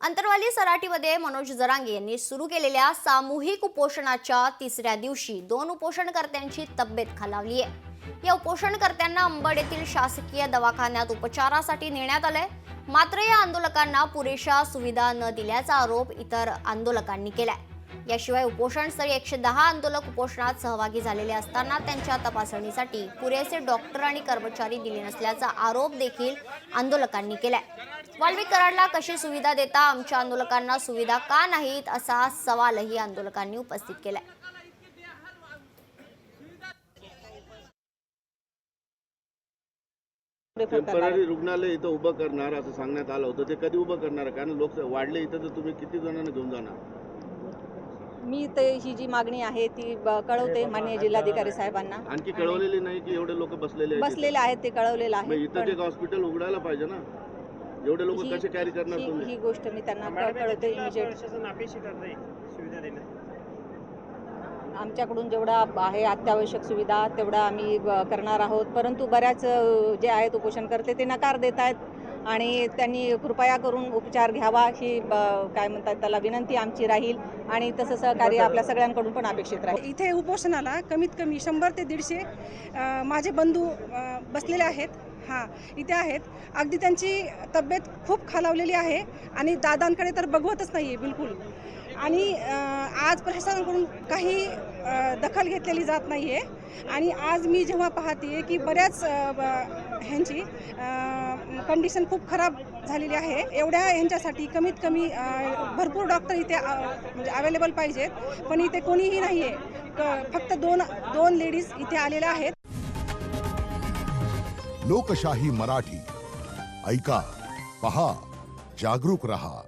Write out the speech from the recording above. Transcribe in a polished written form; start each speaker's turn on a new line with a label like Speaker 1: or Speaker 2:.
Speaker 1: अंतरवाली सराटीमध्ये मनोज जरांगे यांनी सुरू केलेल्या सामूहिक उपोषणाच्या तिसऱ्या दिवशी 2 उपोषणकर्त्यांची तब्येत खालावली आहे। या उपोषणकर्त्यांना अंबड येथील शासकीय दवाखान्यात उपचारासाठी नेण्यात आले, मात्र या आंदोलकांना पुरेशा सुविधा न दिल्याचा आरोप इतर आंदोलकांनी केलाय। याशिवाय उपोषणस्थळी 110 आंदोलक उपोषणात सहभागी झालेले असताना त्यांच्या तपासणीसाठी पुरेसे डॉक्टर आणि कर्मचारी दिले नसल्याचा आरोप देखील आंदोलकांनी केलाय। वाल्मिक कराडला कशी सुविधा देता, आमच्या आंदोलकांना सुविधा का नाहीत, असा सवालही आंदोलकांनी उपस्थित केलाय।
Speaker 2: टेम्पररी रुग्णालय इथं उभं करणार असं सांगण्यात आलं होतं, ते कधी उभं करणार? कारण लोक वाढले इथं, तर तुम्ही किती जणांना घेऊन जाणार?
Speaker 3: मी ते ही जी मागणी आहे ती कळवते माननीय जिल्हाधिकारी साहेबांना।
Speaker 2: आणखी कळवलेली नाही की एवढे लोक बसलेले
Speaker 3: आहेत ते कळवलेलं आहे।
Speaker 2: इथं एक हॉस्पिटल उघडायला पाहिजे ना, एवढे लोक कसे कॅरी करणार तुम्ही?
Speaker 3: ही गोष्ट मी त्यांना कळवते। आमच्याकडून जेवढा आहे अत्यावश्यक सुविधा तेवढा आम्ही करणार आहोत, परंतु बऱ्याच जे आहेत उपोषणकर्ते ते नकार देत आहेत आणि त्यांनी कृपया करून उपचार घ्यावा ही काय म्हणतात त्याला विनंती आमची राहील आणि तसं सहकार्य आपल्या सगळ्यांकडून पण अपेक्षित राहील।
Speaker 4: इथे उपोषणाला कमीत कमी 100 ते 150 माझे बंधू बसलेले आहेत। इथे आहेत। अगदी त्यांची तब्येत खूप खालावलेली आहे आणि दादांकडे तर बघवतच नाही आहे बिलकुल। आणि आज प्रशासनाकडून काही दखल घेतलेली जात नाही आहे आणि आज मी जेव्हा पाहते की बऱ्याच ह्यांची कंडिशन खूप खराब झालेली आहे, एवढ्या ह्यांच्यासाठी कमीत कमी भरपूर डॉक्टर इथे म्हणजे अवेलेबल पाहिजेत, पण इथे कोणीही नाही आहे। फक्त दोन लेडीज इथे आलेल्या आहेत।
Speaker 5: लोकशाही मराठी ऐका, पहा, जागरूक रहा।